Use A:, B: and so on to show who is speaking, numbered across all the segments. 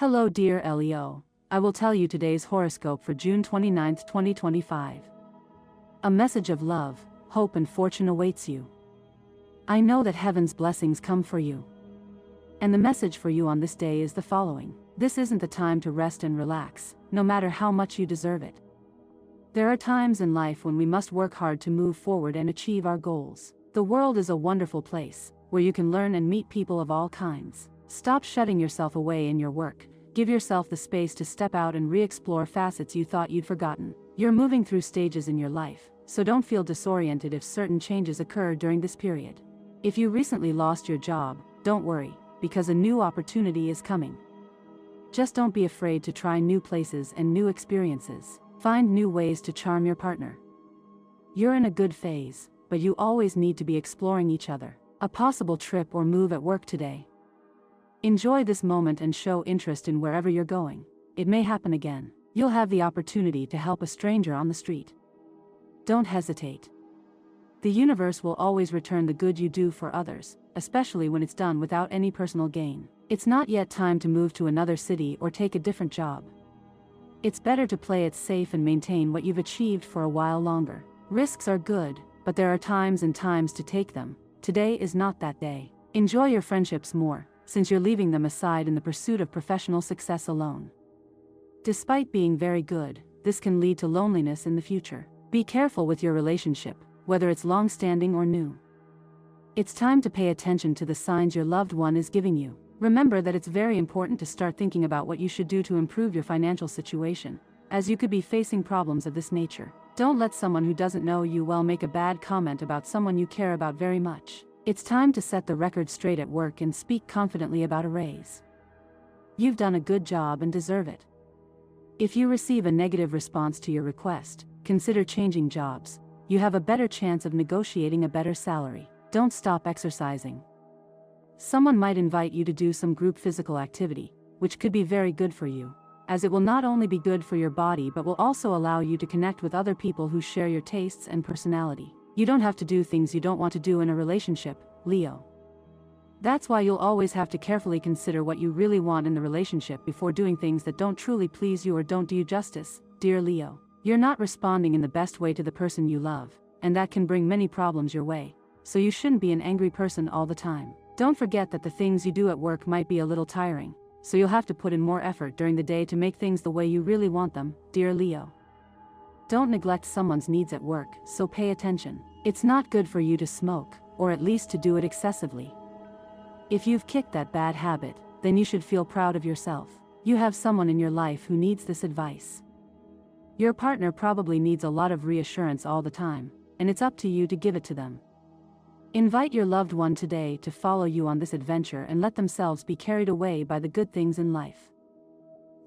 A: Hello dear Leo, I will tell you today's horoscope for June 29, 2025. A message of love, hope and fortune awaits you. I know that heaven's blessings come for you. And the message for you on this day is the following. This isn't the time to rest and relax, no matter how much you deserve it. There are times in life when we must work hard to move forward and achieve our goals. The world is a wonderful place, where you can learn and meet people of all kinds. Stop shutting yourself away in your work. Give yourself the space to step out and re-explore facets you thought you'd forgotten. You're moving through stages in your life, so don't feel disoriented if certain changes occur during this period. If you recently lost your job, don't worry, because a new opportunity is coming. Just don't be afraid to try new places and new experiences. Find new ways to charm your partner. You're in a good phase, but you always need to be exploring each other. A possible trip or move at work today. Enjoy this moment and show interest in wherever you're going. It may happen again. You'll have the opportunity to help a stranger on the street. Don't hesitate. The universe will always return the good you do for others, especially when it's done without any personal gain. It's not yet time to move to another city or take a different job. It's better to play it safe and maintain what you've achieved for a while longer. Risks are good, but there are times and times to take them. Today is not that day. Enjoy your friendships more, since you're leaving them aside in the pursuit of professional success alone. Despite being very good, this can lead to loneliness in the future. Be careful with your relationship, whether it's long-standing or new. It's time to pay attention to the signs your loved one is giving you. Remember that it's very important to start thinking about what you should do to improve your financial situation, as you could be facing problems of this nature. Don't let someone who doesn't know you well make a bad comment about someone you care about very much. It's time to set the record straight at work and speak confidently about a raise. You've done a good job and deserve it. If you receive a negative response to your request, consider changing jobs. You have a better chance of negotiating a better salary. Don't stop exercising. Someone might invite you to do some group physical activity, which could be very good for you, as it will not only be good for your body but will also allow you to connect with other people who share your tastes and personality. You don't have to do things you don't want to do in a relationship, Leo. That's why you'll always have to carefully consider what you really want in the relationship before doing things that don't truly please you or don't do you justice, dear Leo. You're not responding in the best way to the person you love, and that can bring many problems your way, so you shouldn't be an angry person all the time. Don't forget that the things you do at work might be a little tiring, so you'll have to put in more effort during the day to make things the way you really want them, dear Leo. Don't neglect someone's needs at work, so pay attention. It's not good for you to smoke, or at least to do it excessively. If you've kicked that bad habit, then you should feel proud of yourself. You have someone in your life who needs this advice. Your partner probably needs a lot of reassurance all the time, and it's up to you to give it to them. Invite your loved one today to follow you on this adventure and let themselves be carried away by the good things in life.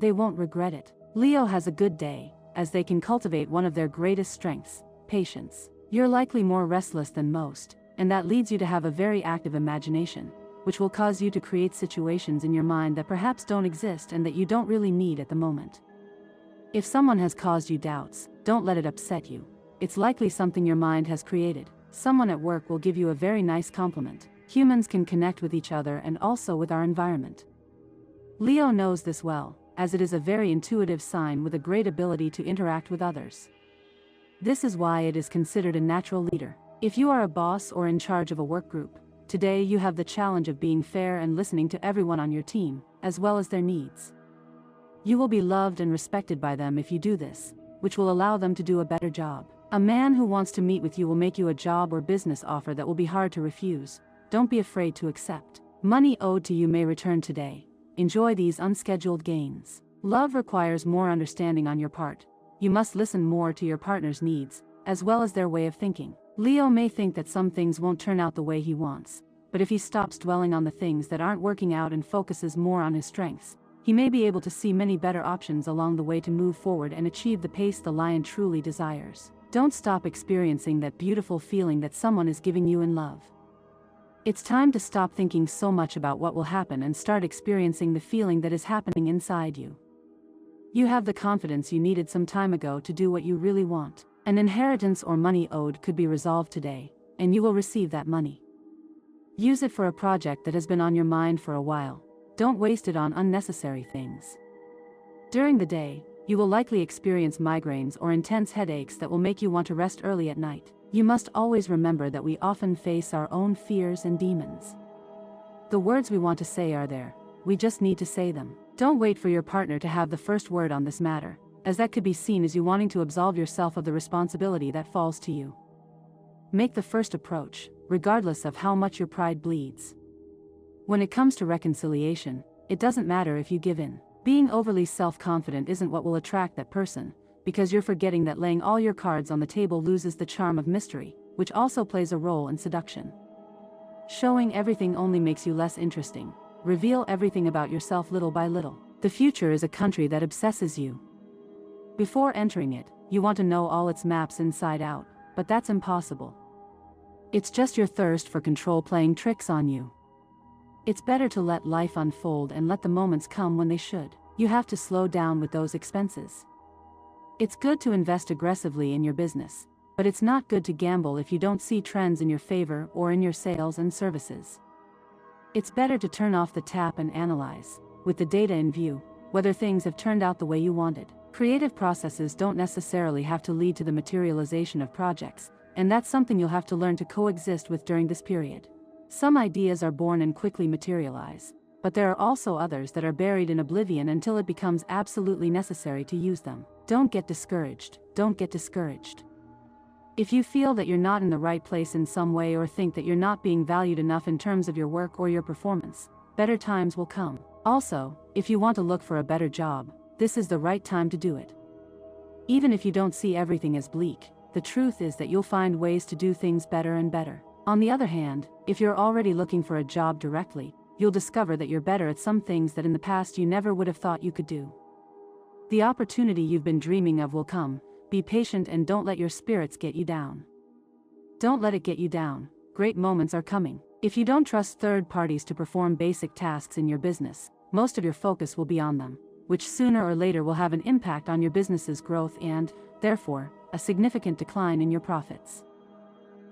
A: They won't regret it. Leo has a good day, as they can cultivate one of their greatest strengths, patience. You're likely more restless than most, and that leads you to have a very active imagination, which will cause you to create situations in your mind that perhaps don't exist and that you don't really need at the moment. If someone has caused you doubts, don't let it upset you. It's likely something your mind has created. Someone at work will give you a very nice compliment. Humans can connect with each other and also with our environment. Leo knows this well, as it is a very intuitive sign with a great ability to interact with others. This is why it is considered a natural leader. If you are a boss or in charge of a work group, today you have the challenge of being fair and listening to everyone on your team, as well as their needs. You will be loved and respected by them if you do this, which will allow them to do a better job. A man who wants to meet with you will make you a job or business offer that will be hard to refuse. Don't be afraid to accept. Money owed to you may return today. Enjoy these unscheduled gains. Love requires more understanding on your part. You must listen more to your partner's needs, as well as their way of thinking. Leo may think that some things won't turn out the way he wants, but if he stops dwelling on the things that aren't working out and focuses more on his strengths, he may be able to see many better options along the way to move forward and achieve the pace the lion truly desires. Don't stop experiencing that beautiful feeling that someone is giving you in love. It's time to stop thinking so much about what will happen and start experiencing the feeling that is happening inside you. You have the confidence you needed some time ago to do what you really want. An inheritance or money owed could be resolved today, and you will receive that money. Use it for a project that has been on your mind for a while. Don't waste it on unnecessary things. During the day, you will likely experience migraines or intense headaches that will make you want to rest early at night. You must always remember that we often face our own fears and demons. The words we want to say are there, we just need to say them. Don't wait for your partner to have the first word on this matter, as that could be seen as you wanting to absolve yourself of the responsibility that falls to you. Make the first approach, regardless of how much your pride bleeds. When it comes to reconciliation, it doesn't matter if you give in. Being overly self-confident isn't what will attract that person, because you're forgetting that laying all your cards on the table loses the charm of mystery, which also plays a role in seduction. Showing everything only makes you less interesting. Reveal everything about yourself little by little. The future is a country that obsesses you. Before entering it, you want to know all its maps inside out, but that's impossible. It's just your thirst for control playing tricks on you. It's better to let life unfold and let the moments come when they should. You have to slow down with those expenses. It's good to invest aggressively in your business, but it's not good to gamble if you don't see trends in your favor or in your sales and services. It's better to turn off the tap and analyze, with the data in view, whether things have turned out the way you wanted. Creative processes don't necessarily have to lead to the materialization of projects, and that's something you'll have to learn to coexist with during this period. Some ideas are born and quickly materialize, but there are also others that are buried in oblivion until it becomes absolutely necessary to use them. Don't get discouraged. Don't get discouraged. If you feel that you're not in the right place in some way or think that you're not being valued enough in terms of your work or your performance, better times will come. Also, if you want to look for a better job, this is the right time to do it. Even if you don't see everything as bleak, the truth is that you'll find ways to do things better and better. On the other hand, if you're already looking for a job directly, you'll discover that you're better at some things that in the past you never would have thought you could do. The opportunity you've been dreaming of will come. Be patient and don't let your spirits get you down. Don't let it get you down. Great moments are coming. If you don't trust third parties to perform basic tasks in your business, most of your focus will be on them, which sooner or later will have an impact on your business's growth and, therefore, a significant decline in your profits.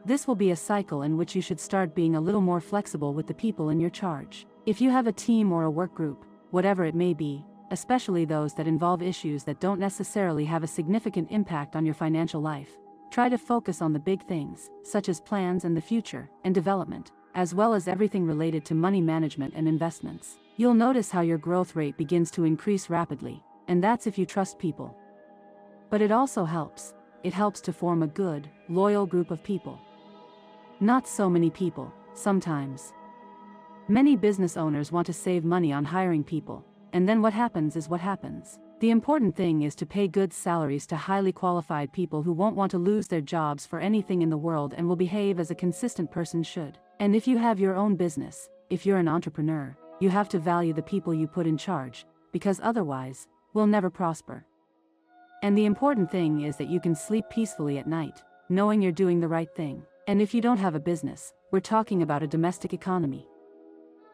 A: This will be a cycle in which you should start being a little more flexible with the people in your charge. If you have a team or a work group, whatever it may be, especially those that involve issues that don't necessarily have a significant impact on your financial life, try to focus on the big things, such as plans and the future, and development, as well as everything related to money management and investments. You'll notice how your growth rate begins to increase rapidly, and that's if you trust people. But it also helps. It helps to form a good, loyal group of people. Not so many people, sometimes. Many business owners want to save money on hiring people, and then what happens is what happens. The important thing is to pay good salaries to highly qualified people who won't want to lose their jobs for anything in the world and will behave as a consistent person should. And if you have your own business, if you're an entrepreneur, you have to value the people you put in charge, because otherwise, we'll never prosper. And the important thing is that you can sleep peacefully at night, knowing you're doing the right thing. And if you don't have a business, we're talking about a domestic economy.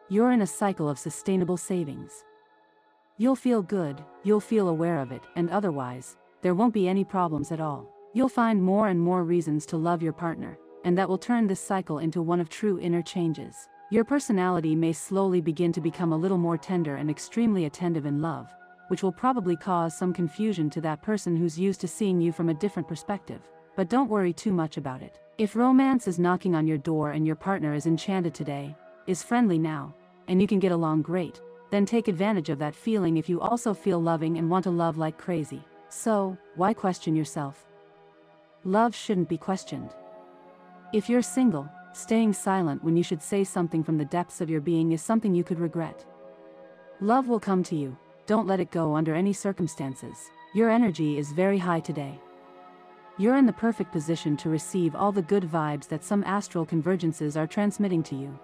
A: You're in a cycle of sustainable savings. You'll feel good, you'll feel aware of it, and otherwise, there won't be any problems at all. You'll find more and more reasons to love your partner, and that will turn this cycle into one of true inner changes. Your personality may slowly begin to become a little more tender and extremely attentive in love, which will probably cause some confusion to that person who's used to seeing you from a different perspective. But don't worry too much about it. If romance is knocking on your door and your partner is enchanted today, is friendly now, and you can get along great, then take advantage of that feeling if you also feel loving and want to love like crazy. So, why question yourself? Love shouldn't be questioned. If you're single, staying silent when you should say something from the depths of your being is something you could regret. Love will come to you. Don't let it go under any circumstances. Your energy is very high today. You're in the perfect position to receive all the good vibes that some astral convergences are transmitting to you.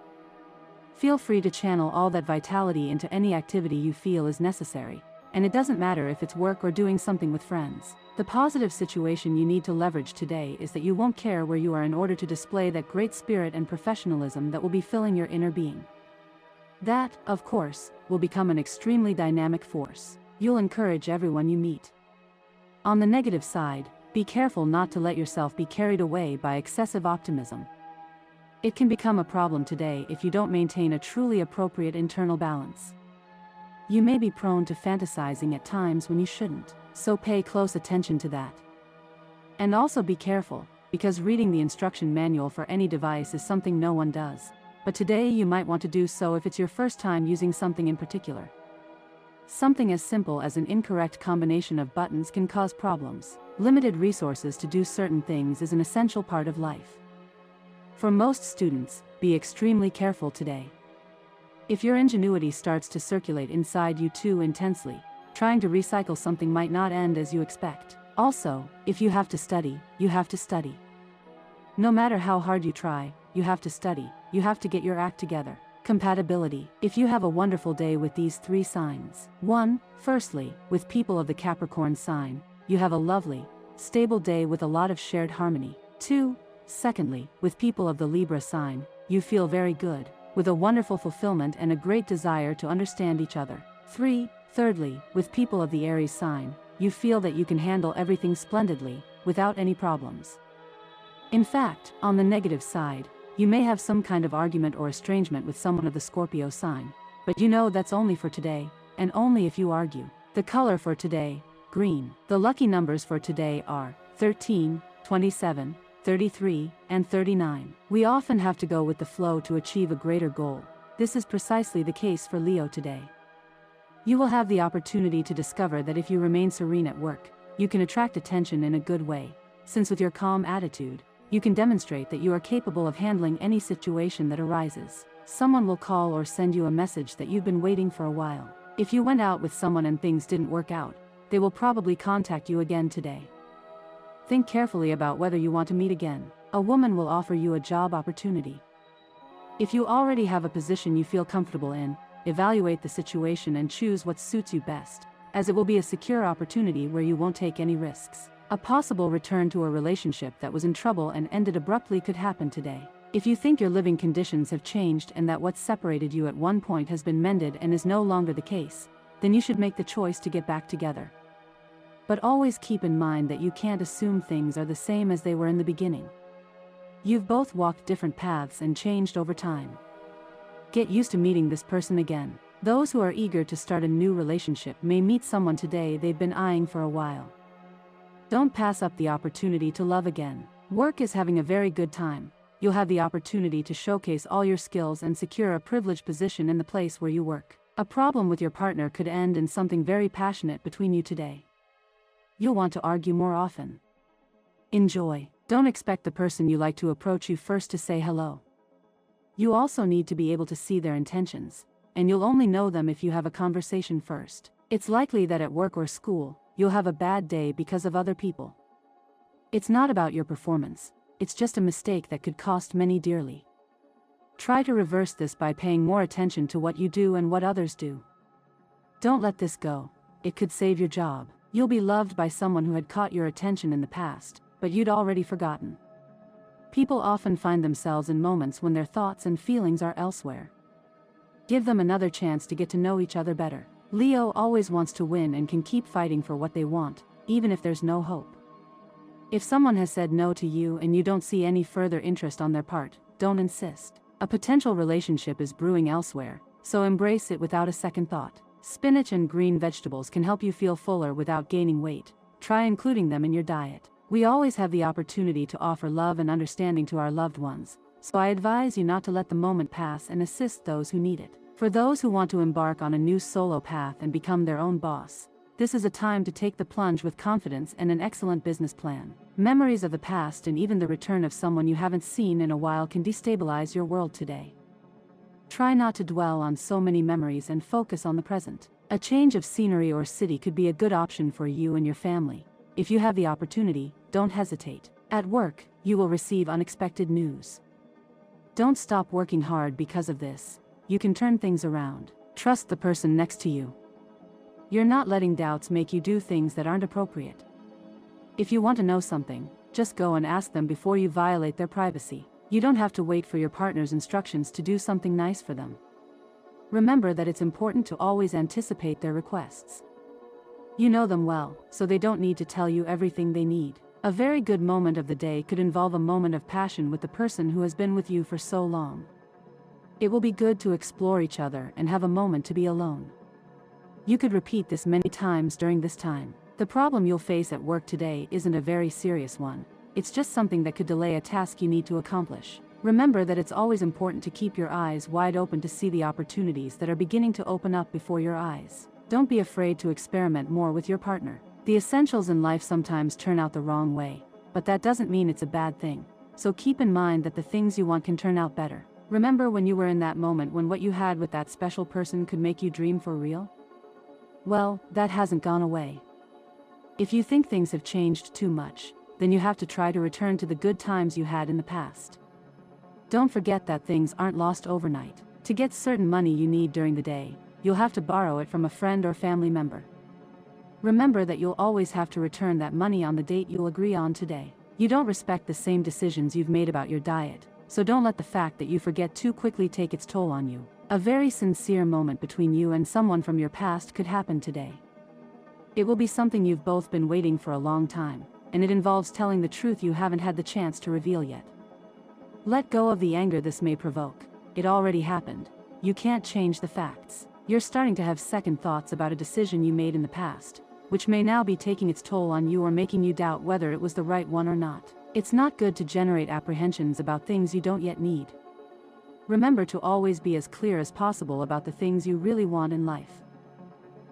A: Feel free to channel all that vitality into any activity you feel is necessary, and it doesn't matter if it's work or doing something with friends. The positive situation you need to leverage today is that you won't care where you are in order to display that great spirit and professionalism that will be filling your inner being. That, of course, will become an extremely dynamic force. You'll encourage everyone you meet. On the negative side, be careful not to let yourself be carried away by excessive optimism. It can become a problem today if you don't maintain a truly appropriate internal balance. You may be prone to fantasizing at times when you shouldn't, so pay close attention to that. And also be careful, because reading the instruction manual for any device is something no one does. But today you might want to do so if it's your first time using something in particular. Something as simple as an incorrect combination of buttons can cause problems. Limited resources to do certain things is an essential part of life. For most students, be extremely careful today. If your ingenuity starts to circulate inside you too intensely, trying to recycle something might not end as you expect. Also, if you have to study, you have to study. No matter how hard you try, you have to study, you have to get your act together. Compatibility. If you have a wonderful day with these 3 signs. 1. Firstly, with people of the Capricorn sign, you have a lovely, stable day with a lot of shared harmony. 2. Secondly, with people of the Libra sign, you feel very good, with a wonderful fulfillment and a great desire to understand each other. 3. Thirdly, with people of the Aries sign, you feel that you can handle everything splendidly, without any problems. In fact, on the negative side, you may have some kind of argument or estrangement with someone of the Scorpio sign, but you know that's only for today, and only if you argue. The color for today, green. The lucky numbers for today are 13, 27, 33, and 39. We often have to go with the flow to achieve a greater goal. This is precisely the case for Leo today. You will have the opportunity to discover that if you remain serene at work, you can attract attention in a good way, since with your calm attitude, you can demonstrate that you are capable of handling any situation that arises. Someone will call or send you a message that you've been waiting for a while. If you went out with someone and things didn't work out, they will probably contact you again today. Think carefully about whether you want to meet again. A woman will offer you a job opportunity. If you already have a position you feel comfortable in, evaluate the situation and choose what suits you best, as it will be a secure opportunity where you won't take any risks. A possible return to a relationship that was in trouble and ended abruptly could happen today. If you think your living conditions have changed and that what separated you at one point has been mended and is no longer the case, then you should make the choice to get back together. But always keep in mind that you can't assume things are the same as they were in the beginning. You've both walked different paths and changed over time. Get used to meeting this person again. Those who are eager to start a new relationship may meet someone today they've been eyeing for a while. Don't pass up the opportunity to love again. Work is having a very good time. You'll have the opportunity to showcase all your skills and secure a privileged position in the place where you work. A problem with your partner could end in something very passionate between you today. You'll want to argue more often. Enjoy. Don't expect the person you like to approach you first to say hello. You also need to be able to see their intentions, and you'll only know them if you have a conversation first. It's likely that at work or school, you'll have a bad day because of other people. It's not about your performance, it's just a mistake that could cost many dearly. Try to reverse this by paying more attention to what you do and what others do. Don't let this go, it could save your job. You'll be loved by someone who had caught your attention in the past, but you'd already forgotten. People often find themselves in moments when their thoughts and feelings are elsewhere. Give them another chance to get to know each other better. Leo always wants to win and can keep fighting for what they want, even if there's no hope. If someone has said no to you and you don't see any further interest on their part, don't insist. A potential relationship is brewing elsewhere, so embrace it without a second thought. Spinach and green vegetables can help you feel fuller without gaining weight. Try including them in your diet. We always have the opportunity to offer love and understanding to our loved ones, so I advise you not to let the moment pass and assist those who need it. For those who want to embark on a new solo path and become their own boss, this is a time to take the plunge with confidence and an excellent business plan. Memories of the past and even the return of someone you haven't seen in a while can destabilize your world today. Try not to dwell on so many memories and focus on the present. A change of scenery or city could be a good option for you and your family. If you have the opportunity, don't hesitate. At work, you will receive unexpected news. Don't stop working hard because of this. You can turn things around. Trust the person next to you. You're not letting doubts make you do things that aren't appropriate. If you want to know something, just go and ask them before you violate their privacy. You don't have to wait for your partner's instructions to do something nice for them. Remember that it's important to always anticipate their requests. You know them well, so they don't need to tell you everything they need. A very good moment of the day could involve a moment of passion with the person who has been with you for so long. It will be good to explore each other and have a moment to be alone. You could repeat this many times during this time. The problem you'll face at work today isn't a very serious one. It's just something that could delay a task you need to accomplish. Remember that it's always important to keep your eyes wide open to see the opportunities that are beginning to open up before your eyes. Don't be afraid to experiment more with your partner. The essentials in life sometimes turn out the wrong way, but that doesn't mean it's a bad thing. So keep in mind that the things you want can turn out better. Remember when you were in that moment when what you had with that special person could make you dream for real? Well, that hasn't gone away. If you think things have changed too much, then you have to try to return to the good times you had in the past. Don't forget that things aren't lost overnight. To get certain money you need during the day, you'll have to borrow it from a friend or family member. Remember that you'll always have to return that money on the date you'll agree on today. You don't respect the same decisions you've made about your diet, so don't let the fact that you forget too quickly take its toll on you. A very sincere moment between you and someone from your past could happen today. It will be something you've both been waiting for a long time, and it involves telling the truth you haven't had the chance to reveal yet. Let go of the anger this may provoke. It already happened. You can't change the facts. You're starting to have second thoughts about a decision you made in the past, which may now be taking its toll on you or making you doubt whether it was the right one or not. It's not good to generate apprehensions about things you don't yet need. Remember to always be as clear as possible about the things you really want in life.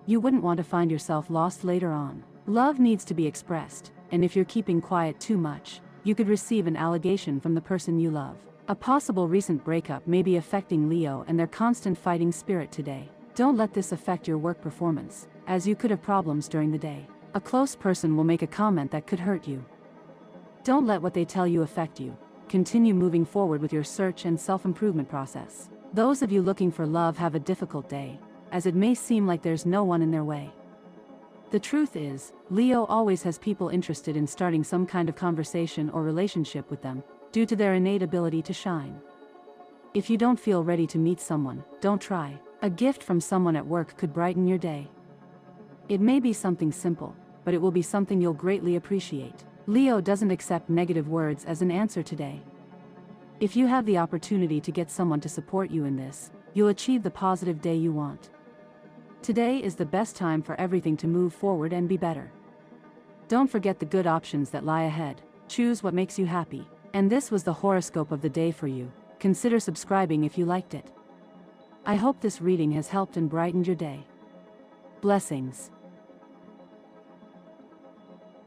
A: You wouldn't want to find yourself lost later on. Love needs to be expressed, and if you're keeping quiet too much, you could receive an allegation from the person you love. A possible recent breakup may be affecting Leo and their constant fighting spirit today. Don't let this affect your work performance, as you could have problems during the day. A close person will make a comment that could hurt you. Don't let what they tell you affect you. Continue moving forward with your search and self-improvement process. Those of you looking for love have a difficult day, as it may seem like there's no one in their way. The truth is, Leo always has people interested in starting some kind of conversation or relationship with them, due to their innate ability to shine. If you don't feel ready to meet someone, don't try. A gift from someone at work could brighten your day. It may be something simple, but it will be something you'll greatly appreciate. Leo doesn't accept negative words as an answer today. If you have the opportunity to get someone to support you in this, you'll achieve the positive day you want. Today is the best time for everything to move forward and be better. Don't forget the good options that lie ahead. Choose what makes you happy. And this was the horoscope of the day for you. Consider subscribing if you liked it. I hope this reading has helped and brightened your day. Blessings.